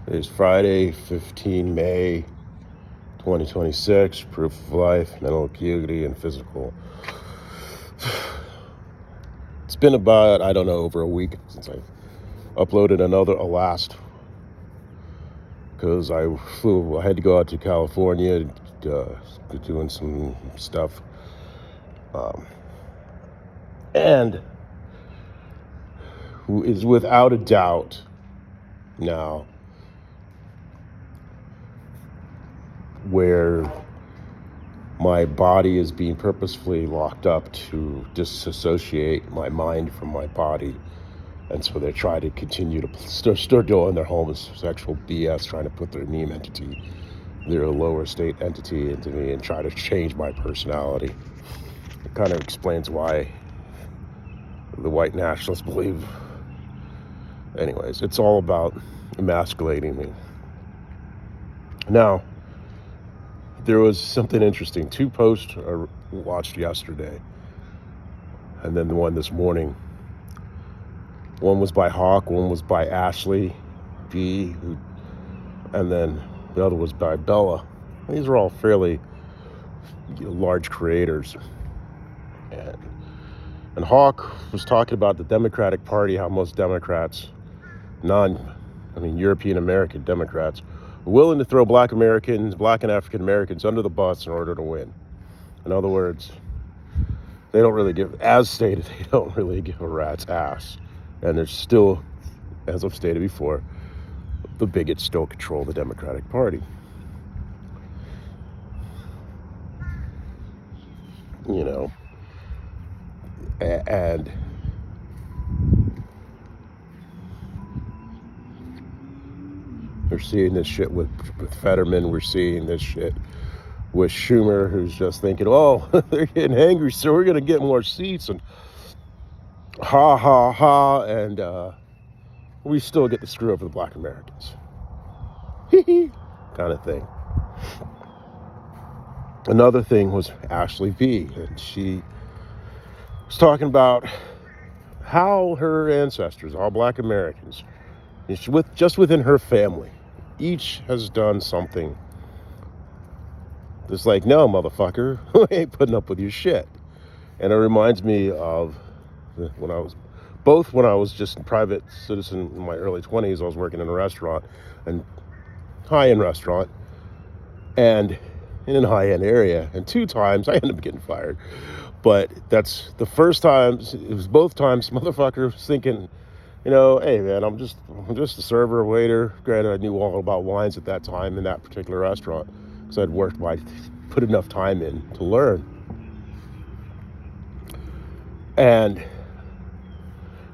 It's Friday, 15 May 2026. Proof of life, mental acuity, and physical. It's been about, I don't know, over a week since I uploaded a last, because I had to go out to California doing some stuff. And is without a doubt now where my body is being purposefully locked up to disassociate my mind from my body. And so they try to continue to still doing their homosexual BS, trying to put their meme entity, their lower state entity into me and try to change my personality. It kind of explains why the white nationalists believe. Anyways, it's all about emasculating me. Now, there was something interesting. 2 posts I watched yesterday, and then the one this morning. One was by Hawk, one was by Ashley B, and then the other was by Bella. These are all fairly large creators. And Hawk was talking about the Democratic Party, how most Democrats, European American Democrats, are willing to throw black Americans, black and African Americans under the bus in order to win. In other words, they don't really give, as stated, they don't really give a rat's ass. And there's still, as I've stated before, the bigots still control the Democratic Party. You know, and we're seeing this shit with Fetterman. We're seeing this shit with Schumer, who's just thinking, oh, they're getting angry, so we're going to get more seats, and ha, ha, ha, and we still get to screw over the black Americans. Hee kind of thing. Another thing was Ashley B, and she was talking about how her ancestors, all black Americans, just within her family, each has done something that's like, no, motherfucker, I ain't putting up with your shit. And it reminds me of when I was just a private citizen in my early 20s. I was working in a restaurant, and high-end restaurant, and in a high-end area, and 2 times I ended up getting fired. But that's the first time. It was both times motherfucker was thinking, you know, hey man, I'm just a server, a waiter. Granted, I knew all about wines at that time in that particular restaurant because I'd put enough time in to learn. And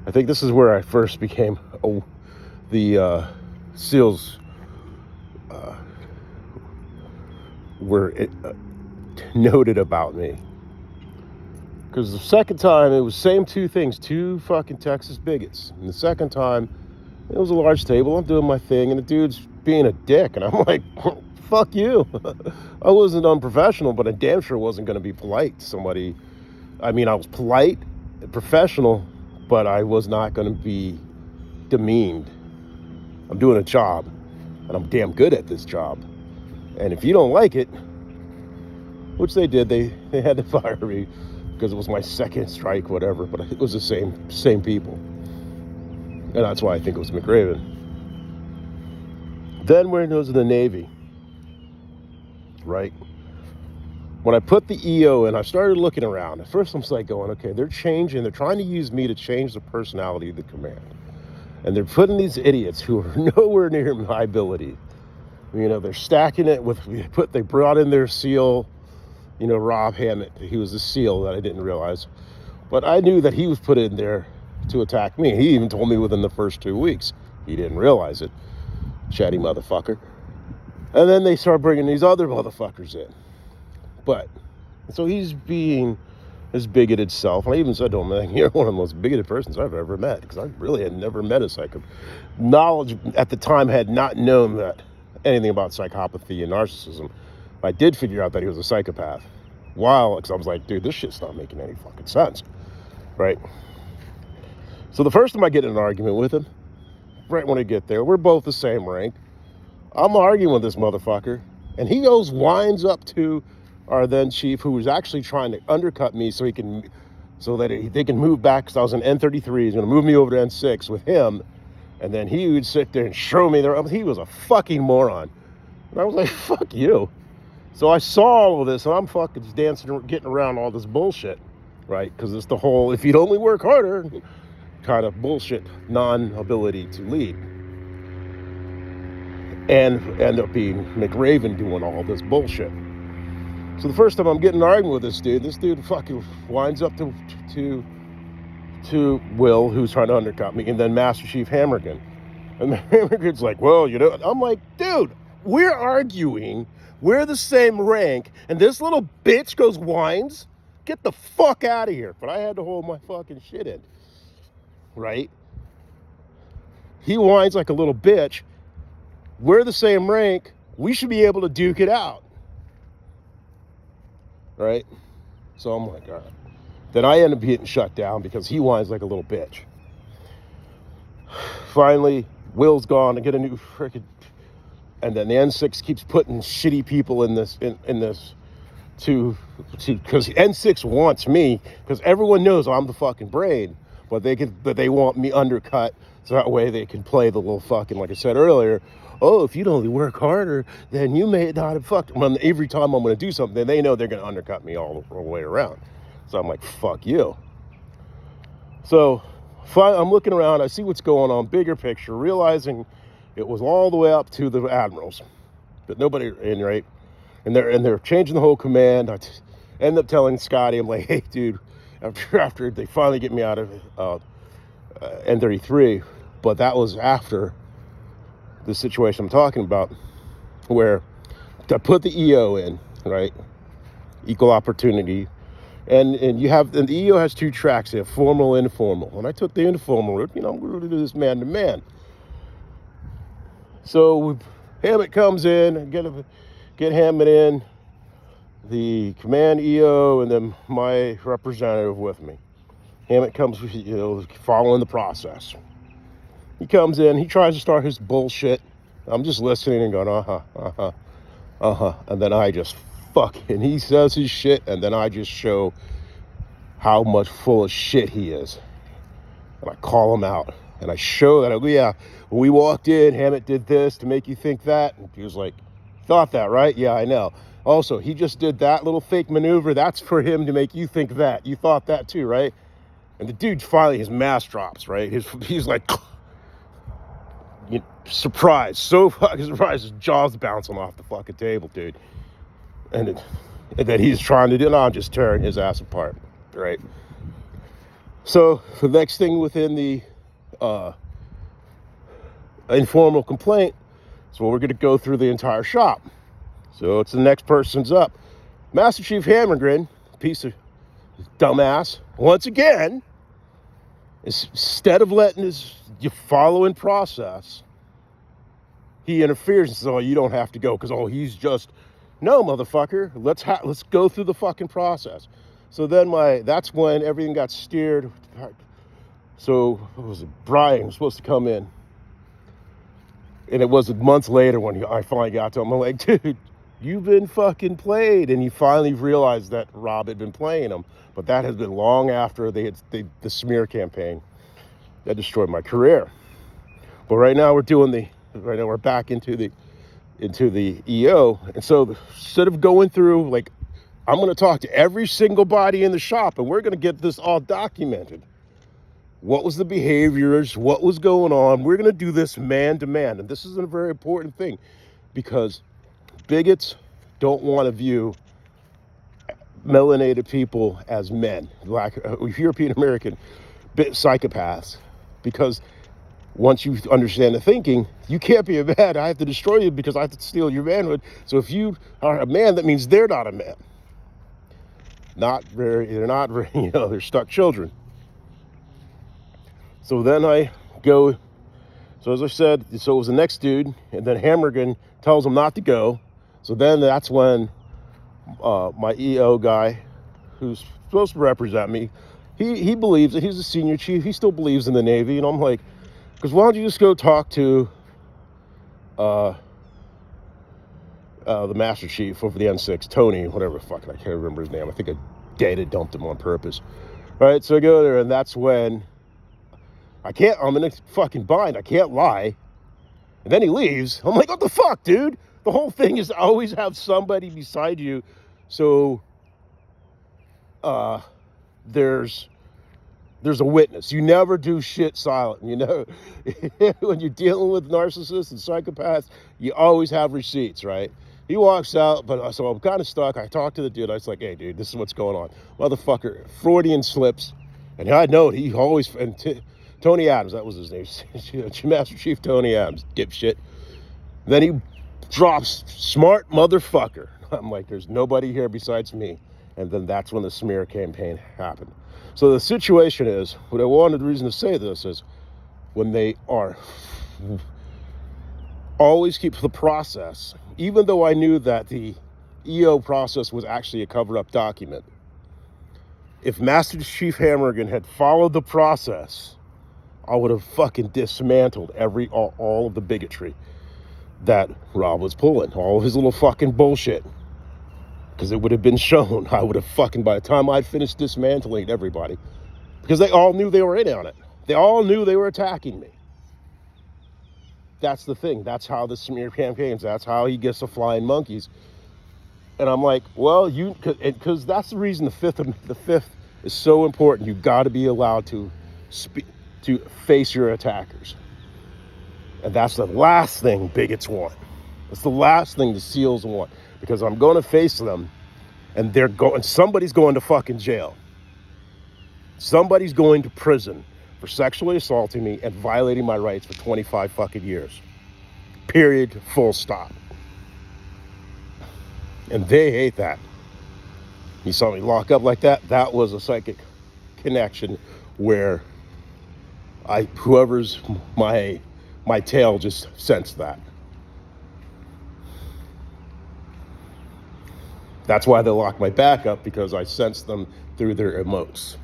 I think this is where I first became the SEALs were noted about me. Because the second time, it was same 2 things, 2 fucking Texas bigots. And the second time, it was a large table, I'm doing my thing, and the dude's being a dick. And I'm like, fuck you. I wasn't unprofessional, but I damn sure wasn't going to be polite to somebody. I mean, I was polite and professional, but I was not going to be demeaned. I'm doing a job, and I'm damn good at this job. And if you don't like it, which they did, they had to fire me because it was my second strike, whatever, but it was the same people. And that's why I think it was McRaven. Then when it was in the Navy, right? When I put the EO in, I started looking around. At first, I'm like going, okay, they're changing. They're trying to use me to change the personality of the command. And they're putting these idiots who are nowhere near my ability. You know, they're stacking it with, they brought in their SEAL, you know, Rob Hammett. He was a SEAL that I didn't realize. But I knew that he was put in there to attack me. He even told me within the first 2 weeks. He didn't realize it. Chatty motherfucker. And then they start bringing these other motherfuckers in. But, so he's being his bigoted self. And I even said to him, man, you're one of the most bigoted persons I've ever met. Because I really had never met a psychopath. Knowledge at the time had not known that anything about psychopathy and narcissism. I did figure out that he was a psychopath. Because I was like, dude, this shit's not making any fucking sense. Right? So the first time I get in an argument with him, right when I get there, we're both the same rank. I'm arguing with this motherfucker, and he goes, winds up to our then chief, who was actually trying to undercut me so they can move back, because I was in N33. He's going to move me over to N6 with him, and then he would sit there and show me there. He was a fucking moron. And I was like, fuck you. So I saw all of this, and I'm fucking dancing, getting around all this bullshit, right? Because it's the whole, if you'd only work harder, kind of bullshit, non-ability to lead. And end up being McRaven doing all this bullshit. So the first time I'm getting an argument with this dude fucking winds up to Will, who's trying to undercut me, and then Master Chief Hammergan. And Hammergan's like, well, I'm like, dude, we're arguing, we're the same rank, and this little bitch goes whines? Get the fuck out of here. But I had to hold my fucking shit in, right? He whines like a little bitch. We're the same rank. We should be able to duke it out. Right? So I'm like, all right. Then I end up getting shut down because he whines like a little bitch. Finally, Will's gone. I get a new freaking... And then the N6 keeps putting shitty people in this to because N6 wants me, because everyone knows I'm the fucking brain, but they want me undercut, so that way they can play the little fucking, like I said earlier, oh, if you'd only work harder, then you may not have fucked. Well, every time I'm going to do something, then they know they're going to undercut me all the way around. So I'm like, fuck you. So I'm looking around, I see what's going on, bigger picture, realizing it was all the way up to the admirals, but nobody in, right? And they're changing the whole command. I end up telling Scotty, I'm like, hey, dude, after they finally get me out of N33, but that was after the situation I'm talking about, where I put the EO in, right? Equal opportunity. And the EO has two tracks. They have formal and informal. And I took the informal route. I'm going to do this man to man. So Hammett comes in, get Hammett in, the command EO, and then my representative with me. Hammett comes, following the process. He comes in, he tries to start his bullshit. I'm just listening and going, and then I just and he says his shit, and then I just show how much full of shit he is. And I call him out, and I show that, when we walked in, Hammett did this to make you think that. And he was like, thought that, right? Yeah, I know. Also, he just did that little fake maneuver. That's for him to make you think that. You thought that too, right? And the dude finally, his mask drops, right? He's like, surprised, so fucking surprised, his jaw's bouncing off the fucking table, dude. And that he's trying to do, and I'm just tearing his ass apart, right? So the next thing within the informal complaint is, we're going to go through the entire shop. So it's the next person's up. Master Chief Hammergren, piece of dumbass, once again, instead of letting you follow in process, he interferes and says, oh, you don't have to go, because, he's just... No, motherfucker, let's go through the fucking process. So then that's when everything got steered. So Brian was supposed to come in. And it was months later when I finally got to him. I'm like, dude, you've been fucking played. And he finally realized that Rob had been playing him. But that has been long after the smear campaign that destroyed my career. But right now we're back into the EO. And so instead of going through, I'm going to talk to every single body in the shop, and we're going to get this all documented. What was the behaviors? What was going on? We're going to do this man to man. And this is a very important thing, because bigots don't want to view melanated people as men, like European American psychopaths, because once you understand the thinking, you can't be a man. I have to destroy you because I have to steal your manhood. So if you are a man, that means they're not a man. They're not very, they're stuck children. So then I go, so as I said, it was the next dude, and then Hammergan tells him not to go. So then that's when my EO guy, who's supposed to represent me, he believes that he's a senior chief. He still believes in the Navy. And I'm like, because why don't you just go talk to the Master Chief over the N6, Tony, whatever fucking, I can't remember his name. I think I data dumped him on purpose. All right, so I go there, and that's when I'm in a fucking bind. I can't lie. And then he leaves. I'm like, what the fuck, dude? The whole thing is always have somebody beside you. So there's a witness. You never do shit silent, you know? When you're dealing with narcissists and psychopaths, you always have receipts, right? He walks out, but so I'm kind of stuck. I talked to the dude. I was like, hey, dude, this is what's going on. Motherfucker, Freudian slips. And I know he always, Tony Adams, that was his name. Master Chief Tony Adams, dipshit. Then he drops, smart motherfucker. I'm like, there's nobody here besides me. And then that's when the smear campaign happened. So the situation is, what I wanted, the reason to say this is, when they are, always keep the process, even though I knew that the EO process was actually a cover-up document, if Master Chief Hammergan had followed the process, I would have fucking dismantled all of the bigotry that Rob was pulling, all of his little fucking bullshit. Because it would have been shown. I would have fucking, by the time I'd finished dismantling everybody, because they all knew they were in on it. They all knew they were attacking me. That's the thing. That's how the smear campaigns, that's how he gets the flying monkeys. And I'm like, well, because that's the reason the fifth is so important. You've got to be allowed to face your attackers. And that's the last thing bigots want. That's the last thing the SEALs want. Because I'm going to face them, and somebody's going to fucking jail. Somebody's going to prison for sexually assaulting me and violating my rights for 25 fucking years. Period, full stop. And they hate that. You saw me lock up like that? That was a psychic connection where whoever's my tail just sensed that. That's why they locked my back up, because I sensed them through their emotes.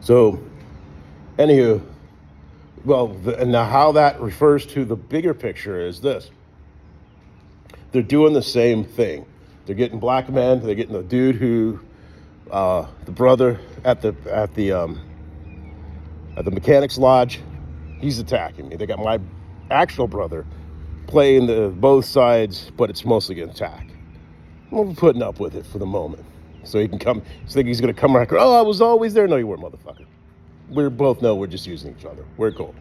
So, anywho, now how that refers to the bigger picture is this. They're doing the same thing. They're getting black men. They're getting the dude who, the brother at the mechanics lodge, he's attacking me. They got my actual brother playing both sides, but it's mostly an attack. I'm putting up with it for the moment. So he can come, he's going to come around, oh, I was always there. No, you weren't, motherfucker. We both know we're just using each other. We're cool.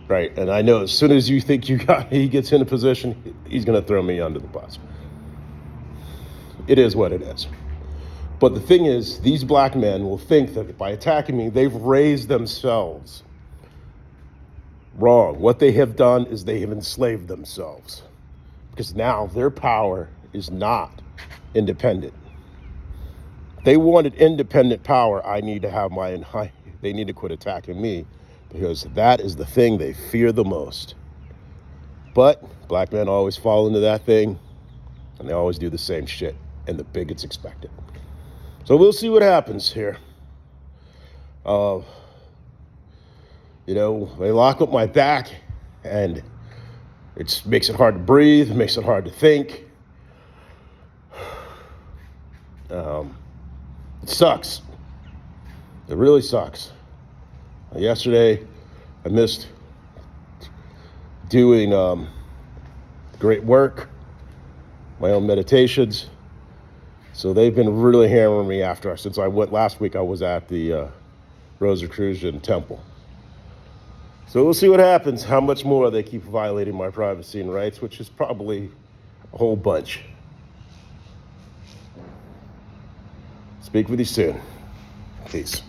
Right? And I know as soon as you think he gets in a position, he's going to throw me under the bus. It is what it is. But the thing is, these black men will think that by attacking me, they've raised themselves. Wrong. What they have done is they have enslaved themselves. Because now their power is not independent. They wanted independent power. They need to quit attacking me, because that is the thing they fear the most. But black men always fall into that thing, and they always do the same shit, and the bigots expect it. So we'll see what happens here. They lock up my back, and it makes it hard to breathe, it makes it hard to think. It sucks. It really sucks. Yesterday, I missed doing great work, my own meditations. So they've been really hammering me since I went last week. I was at the Rosicrucian Temple. So we'll see what happens, how much more they keep violating my privacy and rights, which is probably a whole bunch. Speak with you soon. Peace.